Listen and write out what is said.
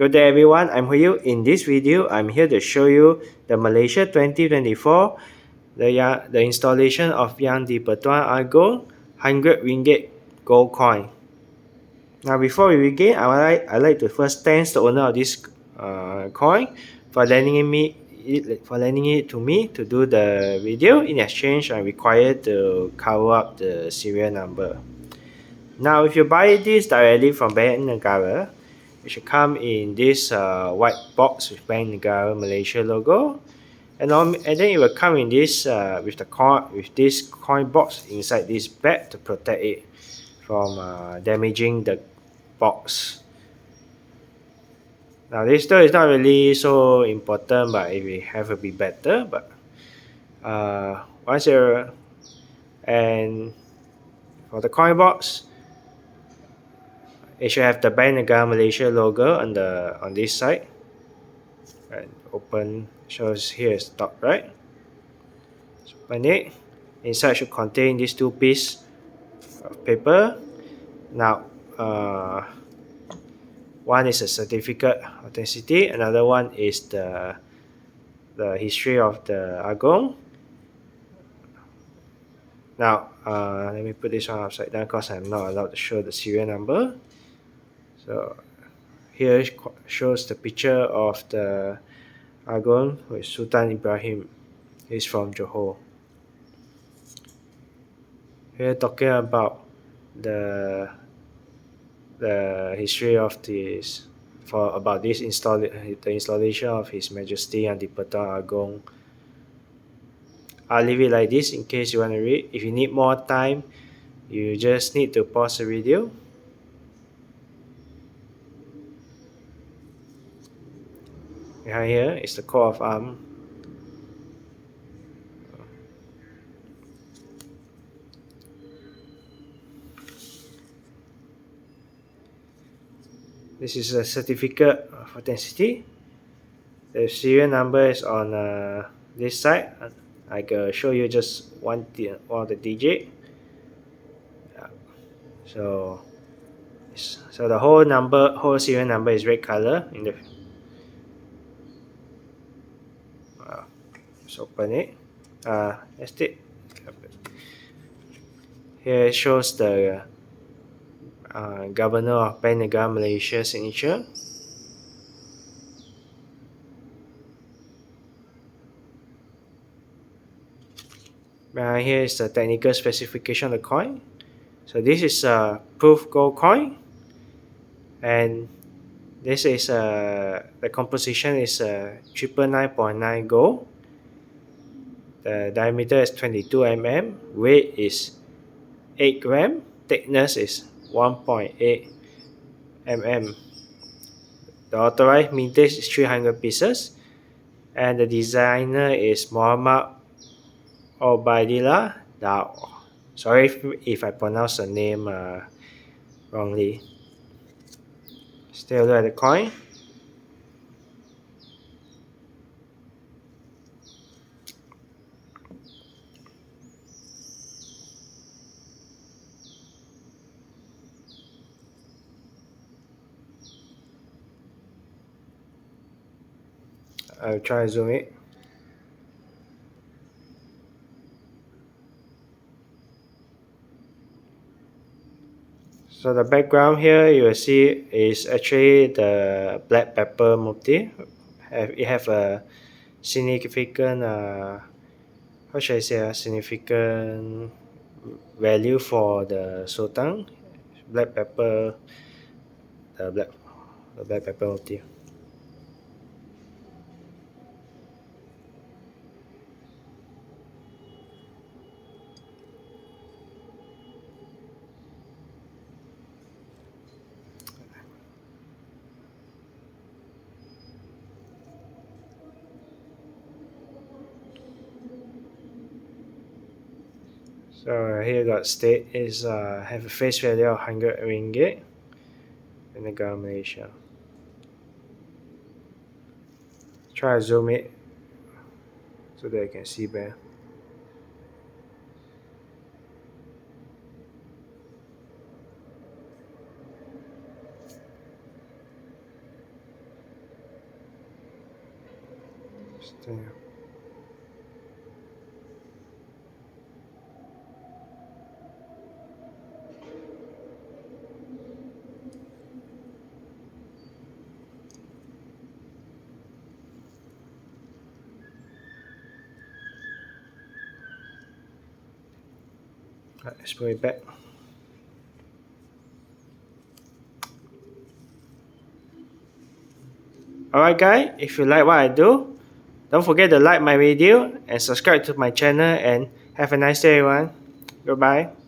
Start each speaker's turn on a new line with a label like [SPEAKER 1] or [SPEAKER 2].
[SPEAKER 1] Good day everyone, I'm Huyu. In this video, I'm here to show you the Malaysia 2024, the installation of Yang di-Pertuan Agong 100 Ringgit gold coin. Now before we begin, I'd like to first thank the owner of this coin for lending it to me to do the video. In exchange, I'm required to cover up the serial number. Now if you buy this directly from Bank Negara, it should come in this white box with Bank Negara Malaysia logo, and then it will come in this with this coin box inside this bag to protect it from damaging the box. Now this though is not really so important, but it will have to be better. But and for the coin box, it should have the Bank Negara Malaysia logo on this side. And open, shows here is top right. So open it. Inside should contain these two pieces of paper. Now, one is a certificate authenticity. Another one is the history of the Agong. Now, let me put this one upside down because I'm not allowed to show the serial number. So here shows the picture of the Agong with Sultan Ibrahim. He's from Johor. Here talking about the history of this, the installation of His Majesty Yang di-Pertuan Agong. I'll leave it like this in case you want to read. If you need more time, you just need to pause the video. Behind here is the coat of arms. This is a certificate of authenticity. The serial number is on this side. I can show you just one of the digit. So the whole serial number is red color in the. Let's open it. That's it. Here it shows the Governor of Bank Negara Malaysia signature. Here is the technical specification of the coin. So this is a proof gold coin, and this is the composition is 999.9 gold. The diameter is 22 mm, weight is 8 gram, thickness is 1.8 mm. The authorized mintage is 300 pieces, and the designer is Muhammad Obaidillah Dao. Sorry if I pronounce the name wrongly. Still look at the coin. I'll try to zoom it. So the background here you will see is actually the black pepper motif. It have a significant how should I say, a significant value for the Sultan. Black pepper, the black pepper motif. So here got state is have a face value of 100 ringgit in Negara Malaysia. Try to zoom it so that I can see better. Let's put it back. Alright guys, if you like what I do, don't forget to like my video and subscribe to my channel, and have a nice day everyone. Goodbye.